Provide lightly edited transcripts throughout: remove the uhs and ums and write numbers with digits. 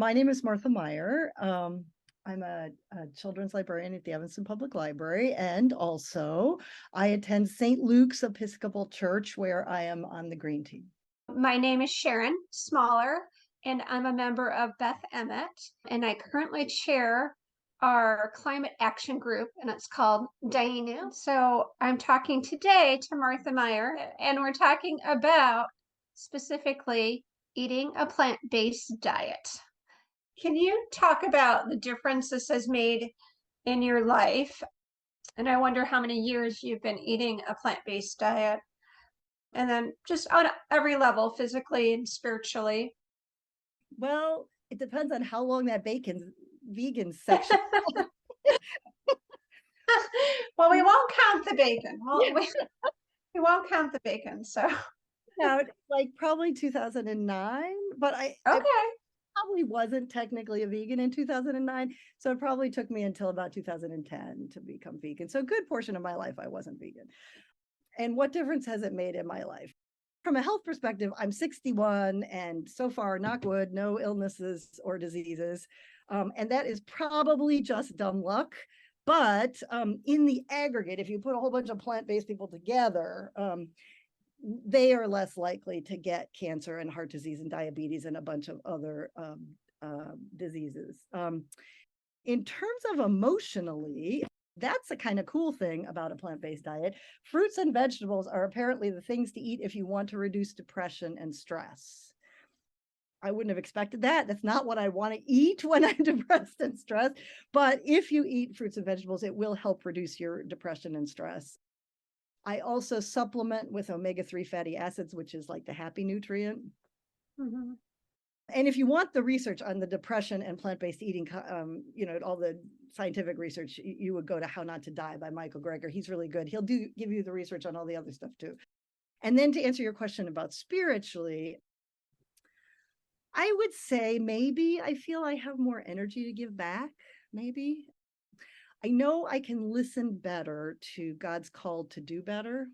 My name is Martha Meyer. I'm a children's librarian at the Evanston Public Library, and also I attend St. Luke's Episcopal Church, where I am on the Green Team. My name is Sharon Smaller, and I'm a member of Beth Emmet, and I currently chair our climate action group, and it's called Dainu. So I'm talking today to Martha Meyer, and we're talking about specifically eating a plant-based diet. Can you talk about the difference this has made in your life? And I wonder how many years you've been eating a plant-based diet, and then just on every level, physically and spiritually. Well, it depends on how long that bacon's vegan section. Well, we won't count the bacon. Well, we won't count the bacon. So, Out like probably 2009, but I okay. probably wasn't technically a vegan in 2009, so it probably took me until about 2010 to become vegan. So a good portion of my life I wasn't vegan. And what difference has it made in my life? From a health perspective, I'm 61, and so far, knock wood, no illnesses or diseases. And that is probably just dumb luck. But in the aggregate, if you put a whole bunch of plant-based people together, they are less likely to get cancer and heart disease and diabetes and a bunch of other diseases. In terms of emotionally, that's the kind of cool thing about a plant-based diet. Fruits and vegetables are apparently the things to eat if you want to reduce depression and stress. I wouldn't have expected that. That's not what I want to eat when I'm depressed and stressed. But if you eat fruits and vegetables, it will help reduce your depression and stress. I also supplement with omega-3 fatty acids, which is like the happy nutrient. Mhm. And if you want the research on the depression and plant-based eating, all the scientific research, you would go to How Not to Die by Michael Greger. He's really good. He'll give you the research on all the other stuff too. And then to answer your question about spiritually, I would say maybe I feel I have more energy to give back. Maybe I know I can listen better to God's call to do better.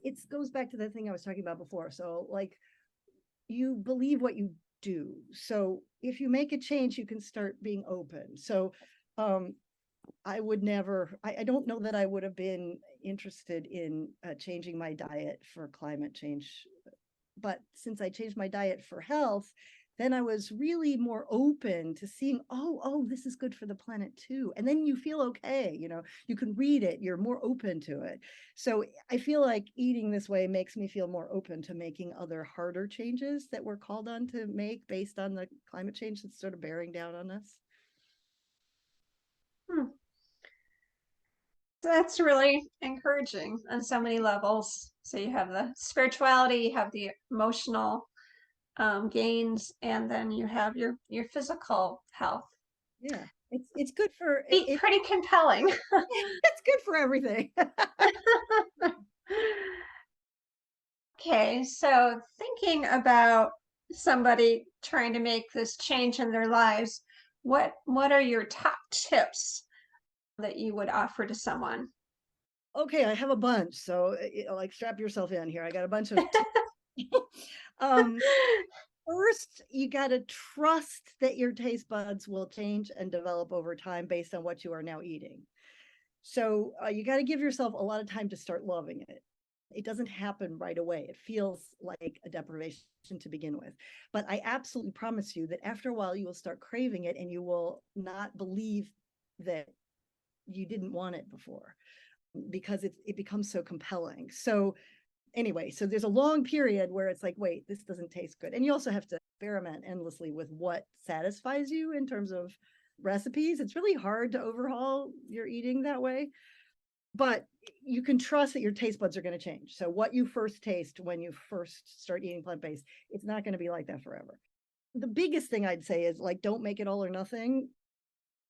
It goes back to the thing I was talking about before. So like, you believe what you do. So if you make a change, you can start being open. So I would never, I don't know that I would have been interested in changing my diet for climate change. But since I changed my diet for health, then I was really more open to seeing, oh, this is good for the planet too. And then you feel okay, you can read it, you're more open to it. So I feel like eating this way makes me feel more open to making other harder changes that we're called on to make based on the climate change that's sort of bearing down on us. Hmm. That's really encouraging on so many levels. So you have the spirituality, you have the emotional gains, and then you have your physical health. Yeah, it's good for Pretty compelling. it's good for everything. Okay, so thinking about somebody trying to make this change in their lives, what are your top tips that you would offer to someone? Okay, I have a bunch. So like strap yourself in here. I got a bunch of um first, you got to trust that your taste buds will change and develop over time based on what you are now eating. So you got to give yourself a lot of time to start loving it. It doesn't happen right away. It feels like a deprivation to begin with. But I absolutely promise you that after a while, you will start craving it and you will not believe that you didn't want it before because it becomes so compelling. So anyway, so there's a long period where it's like, wait, this doesn't taste good. And you also have to experiment endlessly with what satisfies you in terms of recipes. It's really hard to overhaul your eating that way, but you can trust that your taste buds are going to change. So what you first taste when you first start eating plant-based, it's not going to be like that forever. The biggest thing I'd say is like, don't make it all or nothing.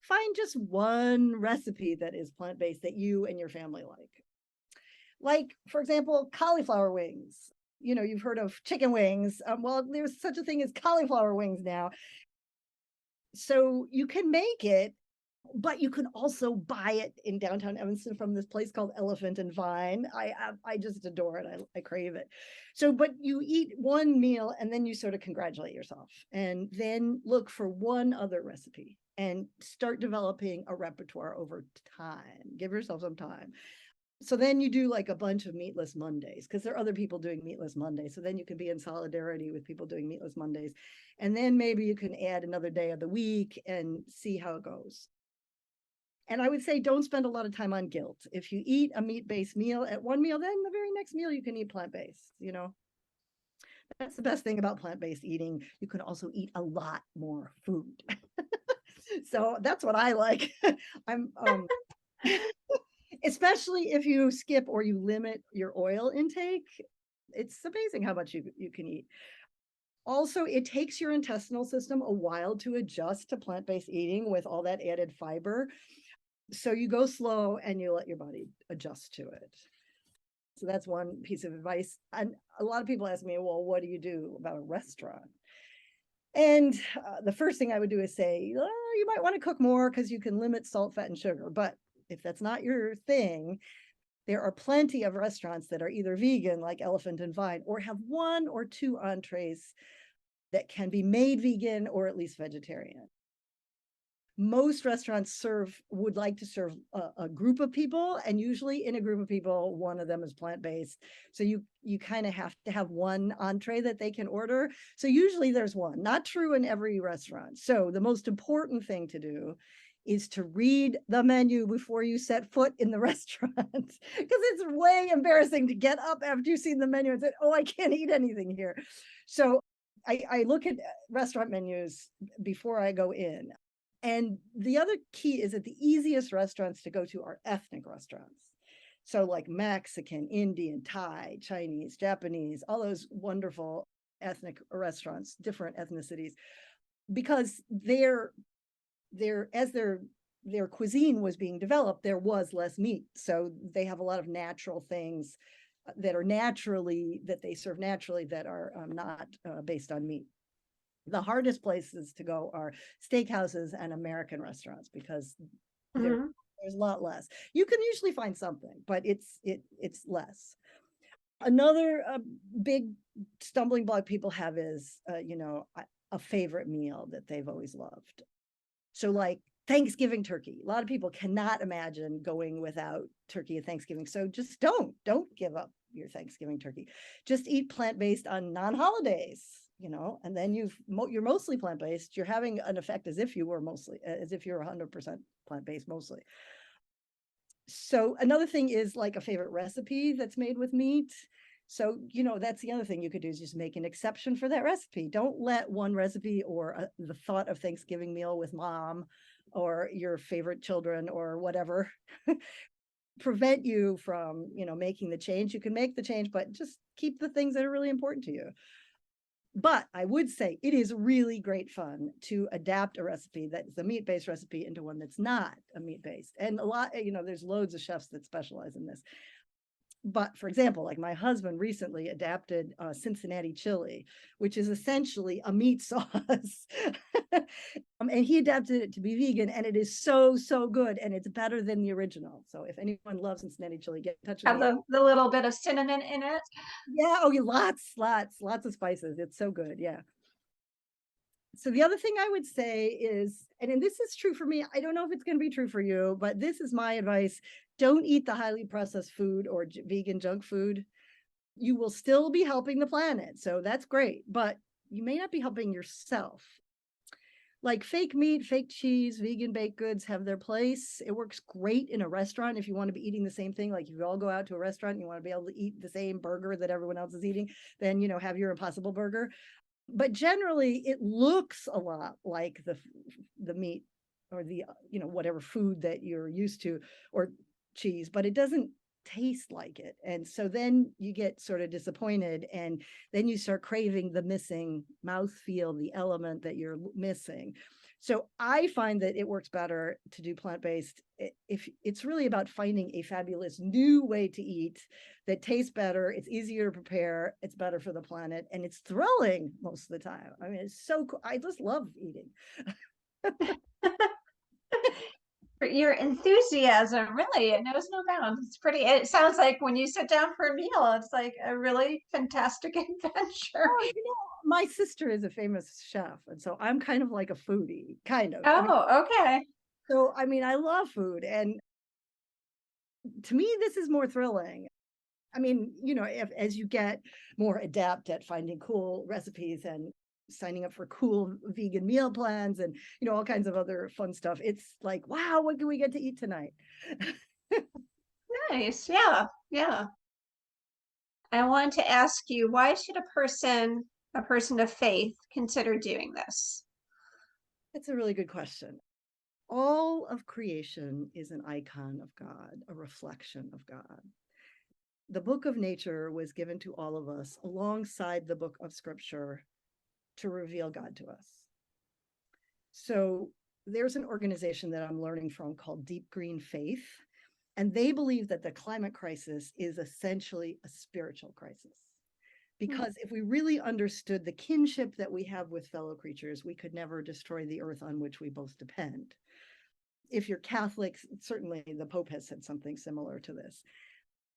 Find just one recipe that is plant-based that you and your family like. Like, for example, cauliflower wings. You've heard of chicken wings. Well, there's such a thing as cauliflower wings now. So you can make it but you can also buy it in downtown Evanston from this place called Elephant and Vine. I just adore it. I crave it. So, but you eat one meal and then you sort of congratulate yourself, and then look for one other recipe and start developing a repertoire over time. Give yourself some time. So then you do like a bunch of meatless Mondays, because there are other people doing meatless Mondays. So then you can be in solidarity with people doing meatless Mondays. And then maybe you can add another day of the week and see how it goes. And I would say don't spend a lot of time on guilt. If you eat a meat-based meal at one meal, then the very next meal you can eat plant-based, you know. That's the best thing about plant-based eating. You can also eat a lot more food. So that's what I like. I'm especially if you skip or you limit your oil intake. It's amazing how much you can eat. Also, it takes your intestinal system a while to adjust to plant-based eating with all that added fiber. So you go slow and you let your body adjust to it. So that's one piece of advice. And a lot of people ask me, well, what do you do about a restaurant? And the first thing I would do is say, oh, you might want to cook more because you can limit salt, fat, and sugar. But if that's not your thing, there are plenty of restaurants that are either vegan, like Elephant and Vine, or have one or two entrees that can be made vegan or at least vegetarian. Most restaurants would like to serve a group of people, and usually in a group of people, one of them is plant-based. So you kind of have to have one entree that they can order. So usually there's one, not true in every restaurant. So the most important thing to do is to read the menu before you set foot in the restaurant, because it's way embarrassing to get up after you've seen the menu and say, oh, I can't eat anything here. So I look at restaurant menus before I go in. And the other key is that the easiest restaurants to go to are ethnic restaurants. So like Mexican, Indian, Thai, Chinese, Japanese, all those wonderful ethnic restaurants, different ethnicities, because their cuisine was being developed, there was less meat. So they have a lot of natural things that they serve naturally that are not based on meat. The hardest places to go are steakhouses and American restaurants, because there's a lot less. You can usually find something, but it's less. Another big stumbling block people have is, a favorite meal that they've always loved. So like Thanksgiving turkey. A lot of people cannot imagine going without turkey at Thanksgiving. So just don't give up your Thanksgiving turkey. Just eat plant-based on non-holidays, and then you're mostly plant-based. You're having an effect as if you're 100% plant-based mostly. So another thing is like a favorite recipe that's made with meat. So, that's the other thing you could do, is just make an exception for that recipe. Don't let one recipe or the thought of Thanksgiving meal with mom or your favorite children or whatever prevent you from, making the change. You can make the change, but just keep the things that are really important to you. But I would say it is really great fun to adapt a recipe that's a meat-based recipe into one that's not a meat-based. And a lot, there's loads of chefs that specialize in this. But for example, like my husband recently adapted Cincinnati chili, which is essentially a meat sauce. And he adapted it to be vegan, and it is so, so good. And it's better than the original. So if anyone loves Cincinnati chili, get in touch with Have me. the little bit of cinnamon in it. Yeah. Oh, yeah, lots of spices. It's so good. Yeah. So the other thing I would say is, and this is true for me, I don't know if it's going to be true for you, but this is my advice. Don't eat the highly processed food or vegan junk food. You will still be helping the planet. So that's great, but you may not be helping yourself. Like fake meat, fake cheese, vegan baked goods have their place. It works great in a restaurant if you want to be eating the same thing. Like if you all go out to a restaurant and you want to be able to eat the same burger that everyone else is eating, then, have your Impossible Burger. But generally it looks a lot like the meat or the whatever food that you're used to, or cheese, but it doesn't taste like it. And so then you get sort of disappointed, and then you start craving the missing mouthfeel, the element that you're missing. So I find that it works better to do plant-based if it's really about finding a fabulous new way to eat that tastes better, it's easier to prepare, it's better for the planet, and it's thrilling most of the time. I mean, it's so cool. I just love eating. your enthusiasm, really, it knows no bounds. It's pretty, it sounds like when you sit down for a meal, it's like a really fantastic adventure. Oh, my sister is a famous chef, and so I'm kind of like a foodie, kind of. Oh, okay. I mean, I love food, and to me, this is more thrilling. I mean, as you get more adept at finding cool recipes and signing up for cool vegan meal plans and, all kinds of other fun stuff, it's like, wow, what can we get to eat tonight? Nice. Yeah. Yeah. I want to ask you, why should a person of faith, consider doing this? That's a really good question. All of creation is an icon of God, a reflection of God. The book of nature was given to all of us alongside the book of scripture to reveal God to us. So there's an organization that I'm learning from called Deep Green Faith, and they believe that the climate crisis is essentially a spiritual crisis. Because if we really understood the kinship that we have with fellow creatures, we could never destroy the earth on which we both depend. If you're Catholic, certainly the Pope has said something similar to this.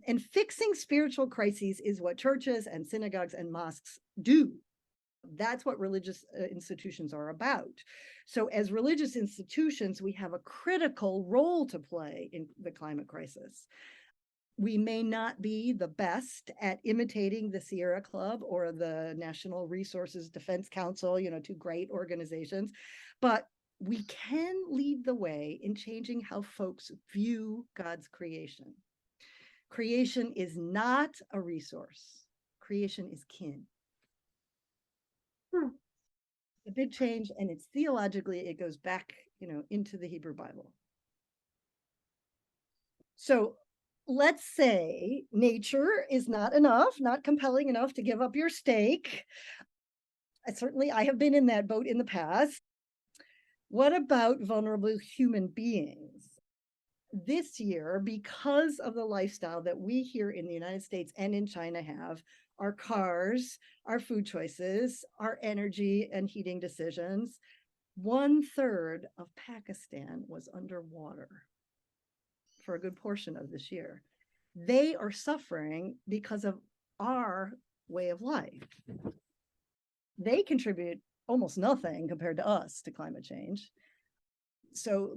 And fixing spiritual crises is what churches and synagogues and mosques do. That's what religious institutions are about. So as religious institutions, we have a critical role to play in the climate crisis. We may not be the best at imitating the Sierra Club or the National Resources Defense Council, two great organizations, but we can lead the way in changing how folks view God's creation. Creation is not a resource. Creation is kin. A big change, and it's theologically, it goes back, into the Hebrew Bible. So let's say nature is not enough, not compelling enough to give up your steak. I have been in that boat in the past. What about vulnerable human beings? This year, because of the lifestyle that we here in the United States and in China have, our cars, our food choices, our energy and heating decisions, 1/3 of Pakistan was underwater for a good portion of this year. They are suffering because of our way of life. They contribute almost nothing compared to us to climate change. So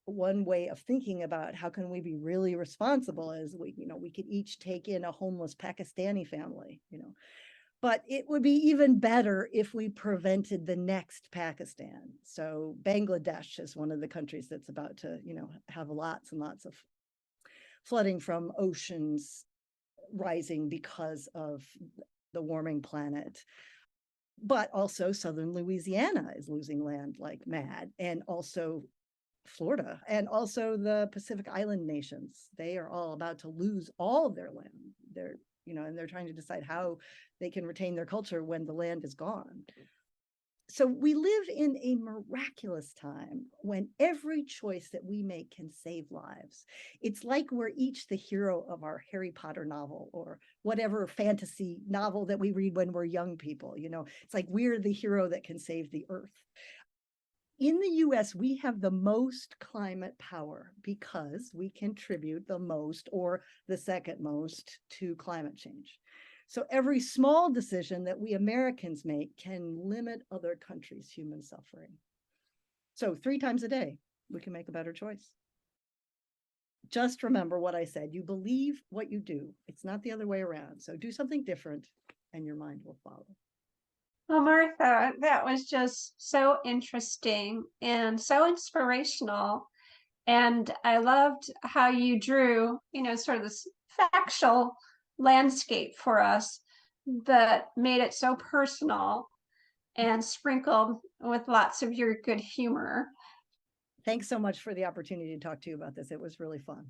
one way of thinking about how can we be really responsible is we could each take in a homeless Pakistani family, but it would be even better if we prevented the next Pakistan. So Bangladesh is one of the countries that's about to, have lots and lots of flooding from oceans rising because of the warming planet. But also southern Louisiana is losing land like mad, and also Florida, and also the Pacific Island nations. They are all about to lose all of their land. And they're trying to decide how they can retain their culture when the land is gone. So we live in a miraculous time when every choice that we make can save lives. It's like we're each the hero of our Harry Potter novel or whatever fantasy novel that we read when we're young people. It's like we're the hero that can save the earth. In the US, we have the most climate power because we contribute the most or the second most to climate change. So every small decision that we Americans make can limit other countries' human suffering. So 3 times a day, we can make a better choice. Just remember what I said. You believe what you do. It's not the other way around. So do something different and your mind will follow. Well, Martha, that was just so interesting and so inspirational. And I loved how you drew, sort of this factual landscape for us that made it so personal and sprinkled with lots of your good humor. Thanks so much for the opportunity to talk to you about this. It was really fun.